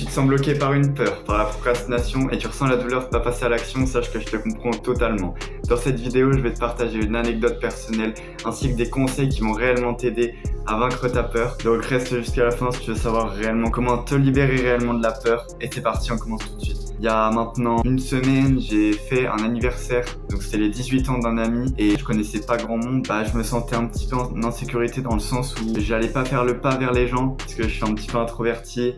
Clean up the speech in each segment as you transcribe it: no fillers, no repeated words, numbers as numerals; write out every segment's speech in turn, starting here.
tu te sens bloqué par une peur, par la procrastination et tu ressens la douleur de pas passer à l'action, sache que je te comprends totalement. Dans cette vidéo, je vais te partager une anecdote personnelle ainsi que des conseils qui vont réellement t'aider à vaincre ta peur. Donc reste jusqu'à la fin si tu veux savoir réellement comment te libérer réellement de la peur. Et c'est parti, on commence tout de suite. Il y a maintenant une semaine, j'ai fait un anniversaire, donc c'était les 18 ans d'un ami et je connaissais pas grand monde. Je me sentais un petit peu en insécurité dans le sens où j'allais pas faire le pas vers les gens parce que je suis un petit peu introverti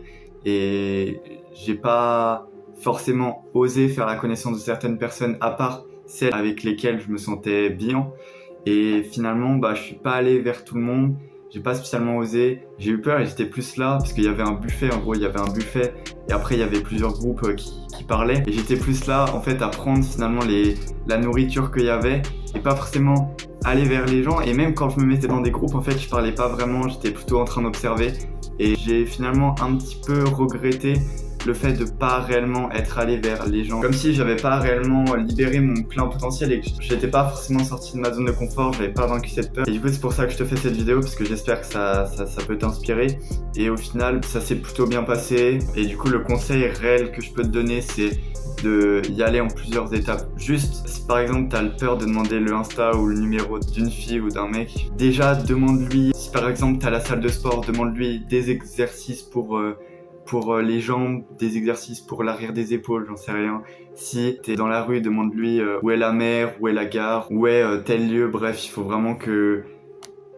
et j'ai pas forcément osé faire la connaissance de certaines personnes à part celles avec lesquelles je me sentais bien. Et finalement, je suis pas allé vers tout le monde. J'ai pas spécialement osé, j'ai eu peur et j'étais plus là parce qu'il y avait un buffet, en gros il y avait un buffet et après il y avait plusieurs groupes qui parlaient et j'étais plus là en fait à prendre finalement la nourriture qu'il y avait et pas forcément aller vers les gens. Et même quand je me mettais dans des groupes en fait je parlais pas vraiment, j'étais plutôt en train d'observer et j'ai finalement un petit peu regretté le fait de pas réellement être allé vers les gens, comme si j'avais pas réellement libéré mon plein potentiel et que j'étais pas forcément sorti de ma zone de confort, j'avais pas vaincu cette peur. Et du coup c'est pour ça que je te fais cette vidéo parce que j'espère que ça peut t'inspirer. Et au final ça s'est plutôt bien passé et du coup le conseil réel que je peux te donner c'est de y aller en plusieurs étapes. Juste si par exemple t'as peur de demander le Insta ou le numéro d'une fille ou d'un mec, déjà demande-lui. Si par exemple t'as la salle de sport, demande-lui des exercices pour les jambes, des exercices pour l'arrière des épaules, j'en sais rien. Si t'es dans la rue, demande-lui où est la mer, où est la gare, où est tel lieu. Bref, il faut vraiment que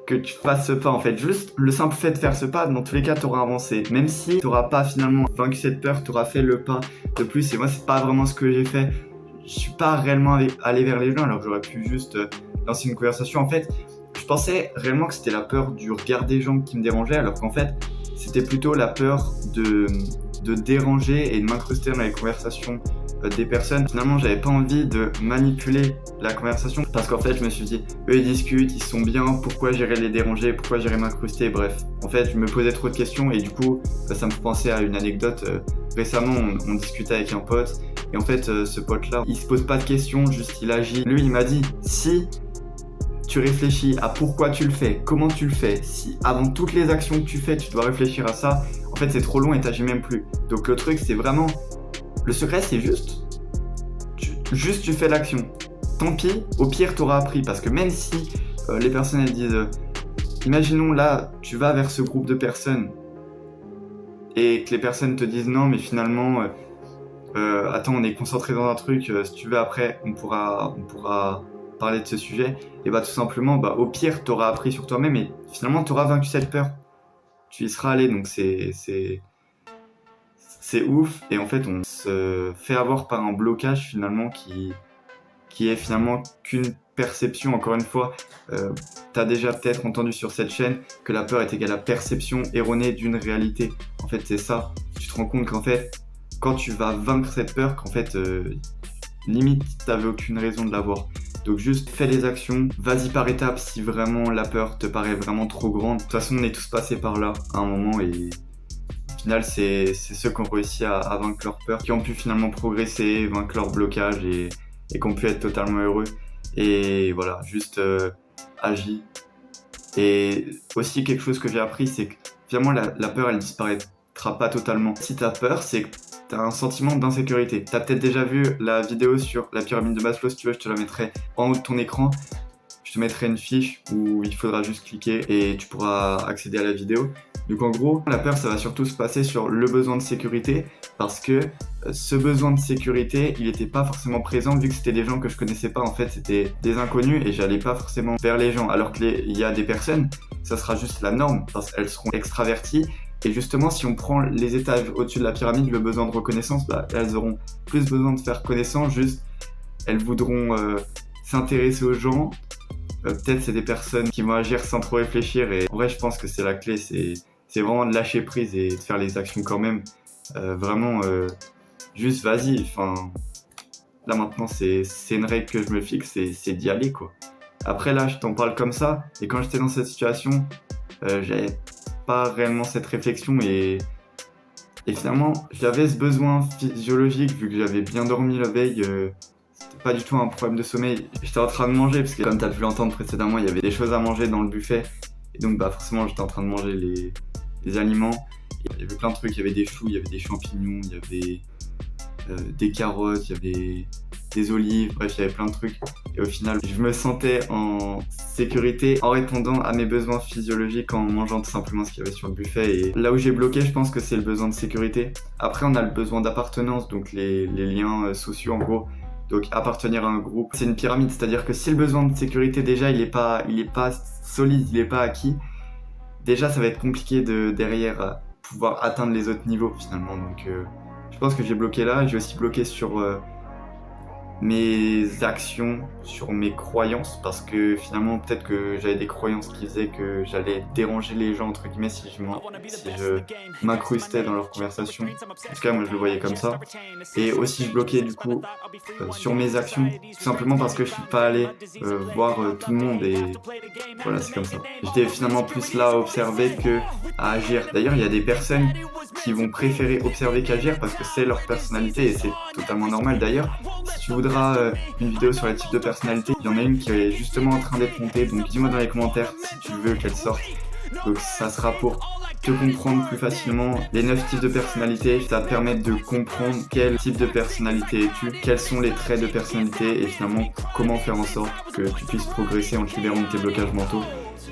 tu fasses ce pas en fait. Juste le simple fait de faire ce pas, dans tous les cas t'auras avancé. Même si t'auras pas finalement vaincu cette peur, t'auras fait le pas de plus. Et moi c'est pas vraiment ce que j'ai fait. Je suis pas réellement allé vers les gens alors que j'aurais pu juste lancer une conversation. En fait, je pensais réellement que c'était la peur du regard des gens qui me dérangeait alors qu'en fait c'était plutôt la peur de déranger et de m'incruster dans les conversations des personnes. Finalement, j'avais pas envie de manipuler la conversation parce qu'en fait, je me suis dit, eux ils discutent, ils sont bien, pourquoi j'irais les déranger, pourquoi j'irais m'incruster, bref. En fait, je me posais trop de questions et du coup, ça me fait penser à une anecdote. Récemment, on discutait avec un pote et en fait, ce pote-là, il se pose pas de questions, juste il agit. Lui, il m'a dit, si tu réfléchis à pourquoi tu le fais, comment tu le fais, si avant toutes les actions que tu fais, tu dois réfléchir à ça, en fait c'est trop long et t'agis même plus. Donc le truc c'est vraiment, le secret c'est juste tu fais l'action. Tant pis, au pire t'auras appris parce que même si les personnes elles disent, imaginons là tu vas vers ce groupe de personnes et que les personnes te disent non mais finalement, attends on est concentré dans un truc, si tu veux après on pourra parler de ce sujet, et tout simplement, au pire, t'auras appris sur toi-même et finalement, t'auras vaincu cette peur. Tu y seras allé, donc c'est ouf. Et en fait, on se fait avoir par un blocage finalement qui est finalement qu'une perception. Encore une fois, t'as déjà peut-être entendu sur cette chaîne que la peur est égale à perception erronée d'une réalité. En fait, c'est ça. Tu te rends compte qu'en fait, quand tu vas vaincre cette peur, qu'en fait, limite, t'avais aucune raison de l'avoir. Donc juste fais les actions, vas-y par étapes si vraiment la peur te paraît vraiment trop grande. De toute façon on est tous passés par là à un moment et au final c'est ceux qui ont réussi à vaincre leur peur, qui ont pu finalement progresser, vaincre leur blocage et qui ont pu être totalement heureux. Et voilà, juste agis. Et aussi quelque chose que j'ai appris c'est que finalement la peur elle disparaîtra pas totalement. Si t'as peur c'est que t'as un sentiment d'insécurité. T'as peut-être déjà vu la vidéo sur la pyramide de Maslow, si tu veux, je te la mettrai en haut de ton écran. Je te mettrai une fiche où il faudra juste cliquer et tu pourras accéder à la vidéo. Donc en gros, la peur, ça va surtout se passer sur le besoin de sécurité parce que ce besoin de sécurité, il n'était pas forcément présent vu que c'était des gens que je connaissais pas. En fait, c'était des inconnus et j'allais pas forcément vers les gens. Alors qu'il y a des personnes, ça sera juste la norme parce qu'elles seront extraverties. Et justement, si on prend les étages au-dessus de la pyramide, le besoin de reconnaissance, elles auront plus besoin de faire connaissance, juste elles voudront s'intéresser aux gens. Peut-être c'est des personnes qui vont agir sans trop réfléchir et en vrai je pense que c'est la clé, c'est vraiment de lâcher prise et de faire les actions quand même. Vraiment, juste vas-y, là maintenant c'est une règle que je me fixe, c'est d'y aller quoi. Après là je t'en parle comme ça et quand j'étais dans cette situation, j'avais pas réellement cette réflexion et finalement j'avais ce besoin physiologique vu que j'avais bien dormi la veille, c'était pas du tout un problème de sommeil, j'étais en train de manger parce que comme t'as pu l'entendre précédemment il y avait des choses à manger dans le buffet et donc forcément j'étais en train de manger les aliments Il y avait plein de trucs, il y avait des choux, il y avait des champignons, il y avait des carottes, il y avait des olives, bref, il y avait plein de trucs. Et au final, je me sentais en sécurité en répondant à mes besoins physiologiques en mangeant tout simplement ce qu'il y avait sur le buffet. Et là où j'ai bloqué, je pense que c'est le besoin de sécurité. Après, on a le besoin d'appartenance, donc les liens sociaux en gros. Donc appartenir à un groupe, c'est une pyramide, c'est-à-dire que si le besoin de sécurité déjà il est pas solide, il est pas acquis, déjà ça va être compliqué de derrière pouvoir atteindre les autres niveaux finalement. Donc je pense que j'ai bloqué là, j'ai aussi bloqué sur mes actions, sur mes croyances, parce que finalement peut-être que j'avais des croyances qui faisaient que j'allais déranger les gens entre guillemets si je m'incrustais dans leur conversation. En tout cas moi je le voyais comme ça. Et aussi je bloquais du coup sur mes actions, tout simplement parce que je suis pas allé voir tout le monde et voilà, c'est comme ça. J'étais finalement plus là à observer que à agir. D'ailleurs il y a des personnes qui vont préférer observer qu'agir parce que c'est leur personnalité et c'est totalement normal. D'ailleurs, si tu voudras une vidéo sur les types de personnalité, il y en a une qui est justement en train d'être montée, donc dis-moi dans les commentaires si tu veux qu'elle sorte. Donc ça sera pour te comprendre plus facilement les 9 types de personnalité, ça va te permettre de comprendre quel type de personnalité es-tu, quels sont les traits de personnalité et finalement comment faire en sorte que tu puisses progresser en te libérant de tes blocages mentaux.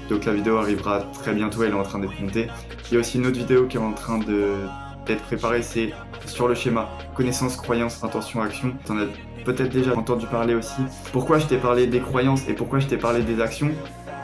Donc la vidéo arrivera très bientôt, elle est en train d'être montée. Il y a aussi une autre vidéo qui est en train d'être préparée, c'est sur le schéma connaissance, croyance, intention, action. Tu en as peut-être déjà entendu parler aussi. Pourquoi je t'ai parlé des croyances et pourquoi je t'ai parlé des actions?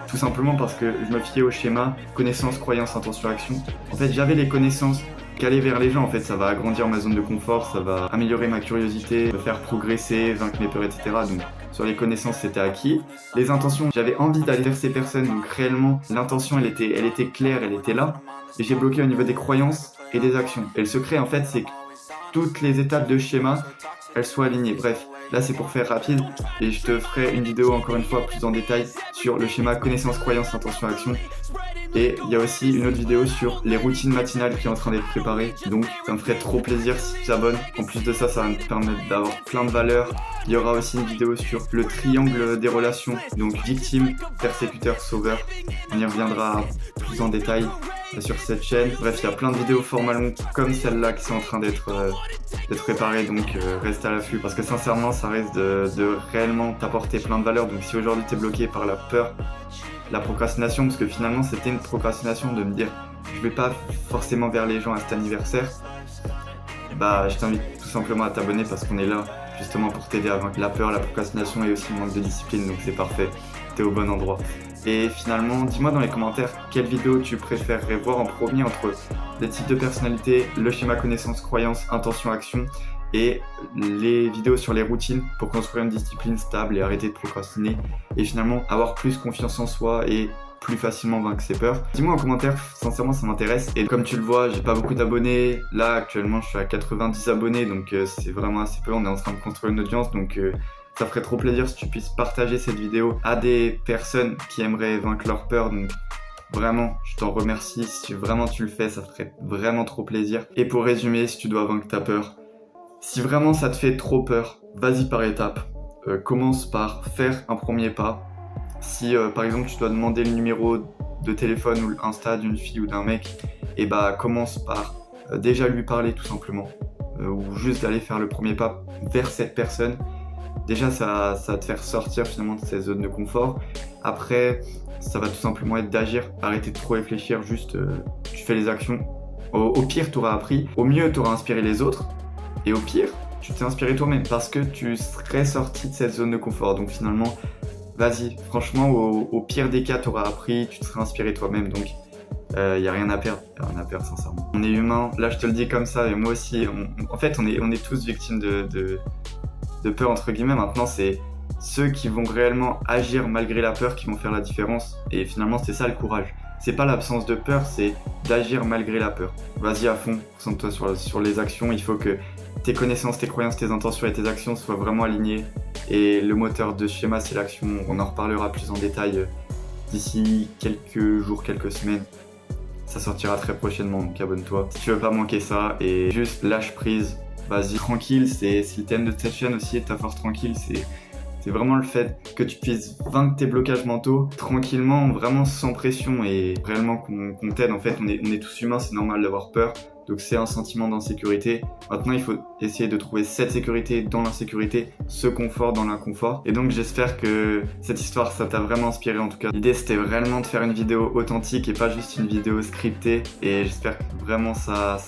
Tout simplement parce que je me fiais au schéma connaissance, croyance, intention, action. En fait, j'avais les connaissances qui allaient vers les gens. En fait, ça va agrandir ma zone de confort, ça va améliorer ma curiosité, me faire progresser, vaincre mes peurs, etc. Donc, sur les connaissances, c'était acquis. Les intentions, j'avais envie d'aller vers ces personnes. Donc, réellement, l'intention, elle était claire, elle était là. Et j'ai bloqué au niveau des croyances et des actions. Et le secret, en fait, c'est que toutes les étapes de schéma, elles soient alignées. Bref, là c'est pour faire rapide et je te ferai une vidéo encore une fois plus en détail sur le schéma connaissance, croyance, intention, action. Et il y a aussi une autre vidéo sur les routines matinales qui est en train d'être préparée. Donc ça me ferait trop plaisir si tu t'abonnes. En plus de ça, ça va me permettre d'avoir plein de valeurs. Il y aura aussi une vidéo sur le triangle des relations. Donc victime, persécuteur, sauveur. On y reviendra plus en détail sur cette chaîne. Bref, il y a plein de vidéos format long comme celle-là qui sont en train d'être préparées. Donc reste à l'affût parce que sincèrement, ça risque de réellement t'apporter plein de valeurs. Donc si aujourd'hui tu es bloqué par la peur, la procrastination, parce que finalement c'était une procrastination de me dire je vais pas forcément vers les gens à cet anniversaire, bah je t'invite tout simplement à t'abonner parce qu'on est là justement pour t'aider à vaincre la peur, la procrastination et aussi le manque de discipline, donc c'est parfait, t'es au bon endroit. Et finalement, dis-moi dans les commentaires quelle vidéo tu préférerais voir en premier entre les types de personnalité, le schéma connaissance, croyance, intention, action et les vidéos sur les routines pour construire une discipline stable et arrêter de procrastiner et finalement avoir plus confiance en soi et plus facilement vaincre ses peurs. Dis-moi en commentaire, sincèrement ça m'intéresse. Et comme tu le vois, j'ai pas beaucoup d'abonnés. Là actuellement je suis à 90 abonnés donc c'est vraiment assez peu. On est en train de construire une audience donc ça ferait trop plaisir si tu puisses partager cette vidéo à des personnes qui aimeraient vaincre leur peur. Donc vraiment, je t'en remercie. Si vraiment tu le fais, ça ferait vraiment trop plaisir. Et pour résumer, si tu dois vaincre ta peur, si vraiment ça te fait trop peur, vas-y par étapes. Commence par faire un premier pas. Si par exemple tu dois demander le numéro de téléphone ou l'Insta d'une fille ou d'un mec, et bah commence par déjà lui parler tout simplement. Ou juste d'aller faire le premier pas vers cette personne. Déjà ça va te faire sortir finalement de cette zone de confort. Après ça va tout simplement être d'agir, arrêter de trop réfléchir, juste tu fais les actions. Au pire tu auras appris, au mieux tu auras inspiré les autres. Et au pire, tu t'es inspiré toi-même parce que tu serais sorti de cette zone de confort. Donc finalement, vas-y, franchement, au pire des cas, tu auras appris, tu te serais inspiré toi-même. Donc il n'y a rien à perdre, sincèrement. On est humain, là je te le dis comme ça, et moi aussi, en fait on est tous victimes de peur entre guillemets. Maintenant c'est ceux qui vont réellement agir malgré la peur qui vont faire la différence. Et finalement c'est ça le courage. C'est pas l'absence de peur, c'est d'agir malgré la peur. Vas-y à fond, concentre-toi sur les actions, il faut que tes connaissances, tes croyances, tes intentions et tes actions soient vraiment alignées. Et le moteur de ce schéma, c'est l'action. On en reparlera plus en détail d'ici quelques jours, quelques semaines. Ça sortira très prochainement, donc abonne-toi. Si tu veux pas manquer ça, et juste lâche prise. Vas-y, tranquille, c'est le thème de cette chaîne aussi, ta force tranquille, c'est C'est vraiment le fait que tu puisses vaincre tes blocages mentaux tranquillement, vraiment sans pression et réellement qu'on t'aide. En fait, on est tous humains, c'est normal d'avoir peur. Donc c'est un sentiment d'insécurité. Maintenant, il faut essayer de trouver cette sécurité dans l'insécurité, ce confort dans l'inconfort. Et donc j'espère que cette histoire, ça t'a vraiment inspiré en tout cas. L'idée, c'était vraiment de faire une vidéo authentique et pas juste une vidéo scriptée. Et j'espère que vraiment ça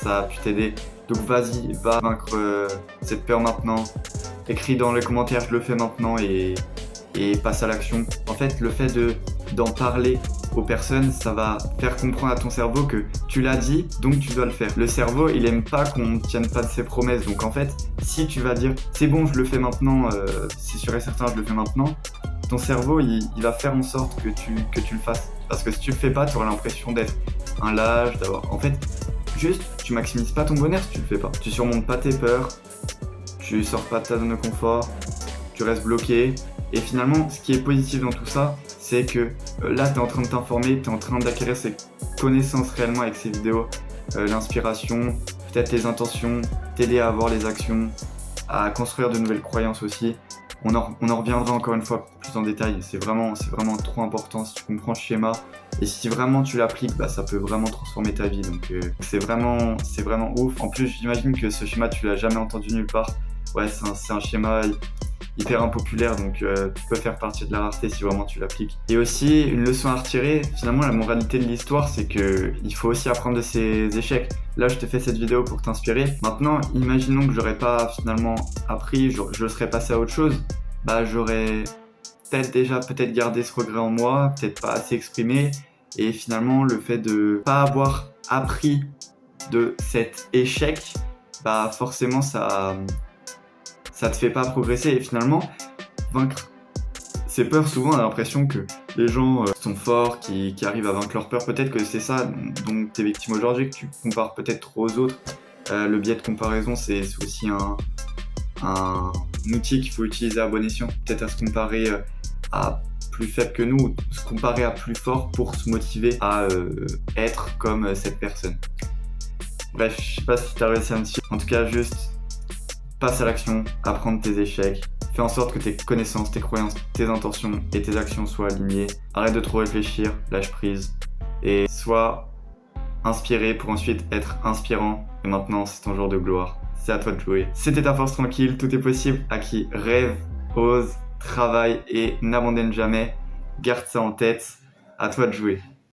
a pu t'aider. Donc vas-y, va vaincre cette peur maintenant. Écris dans les commentaires, je le fais maintenant et passe à l'action. En fait, le fait d'en parler aux personnes, ça va faire comprendre à ton cerveau que tu l'as dit, donc tu dois le faire. Le cerveau, il aime pas qu'on ne tienne pas de ses promesses. Donc en fait, si tu vas dire c'est bon, je le fais maintenant, c'est sûr et certain, je le fais maintenant, ton cerveau, il va faire en sorte que tu le fasses. Parce que si tu le fais pas, tu auras l'impression d'être un lâche, d'avoir... En fait, juste, tu maximises pas ton bonheur si tu le fais pas. Tu surmontes pas tes peurs, tu sors pas de ta zone de confort, tu restes bloqué. Et finalement, ce qui est positif dans tout ça, c'est que là, tu es en train de t'informer, tu es en train d'acquérir ces connaissances réellement avec ces vidéos, l'inspiration, peut-être les intentions, t'aider à avoir les actions, à construire de nouvelles croyances aussi. On en reviendra encore une fois plus en détail, c'est vraiment trop important si tu comprends le schéma. Et si vraiment tu l'appliques, bah, ça peut vraiment transformer ta vie. Donc c'est vraiment ouf. En plus, j'imagine que ce schéma, tu l'as jamais entendu nulle part. Ouais, c'est un schéma hyper impopulaire, donc tu peux faire partie de la rareté si vraiment tu l'appliques. Et aussi, une leçon à retirer, finalement la moralité de l'histoire, c'est qu'il faut aussi apprendre de ses échecs. Là, je te fais cette vidéo pour t'inspirer. Maintenant, imaginons que j'aurais pas finalement appris, je serais passé à autre chose, bah j'aurais peut-être gardé ce regret en moi, peut-être pas assez exprimé, et finalement le fait de pas avoir appris de cet échec, bah forcément ça te fait pas progresser. Et finalement, vaincre ces peurs, souvent on a l'impression que les gens sont forts, qui arrivent à vaincre leurs peurs. Peut-être que c'est ça dont tu es victime aujourd'hui, que tu compares peut-être trop aux autres. Le biais de comparaison, c'est aussi un outil qu'il faut utiliser à bon escient. Peut-être à se comparer à plus faible que nous, se comparer à plus fort pour se motiver à être comme cette personne. Bref, je sais pas si tu as réussi à me suivre. En tout cas, juste passe à l'action, apprends de tes échecs, fais en sorte que tes connaissances, tes croyances, tes intentions et tes actions soient alignées. Arrête de trop réfléchir, lâche prise et sois inspiré pour ensuite être inspirant. Et maintenant, c'est ton jour de gloire. C'est à toi de jouer. C'était ta force tranquille, tout est possible à qui rêve, ose, travaille et n'abandonne jamais. Garde ça en tête. À toi de jouer.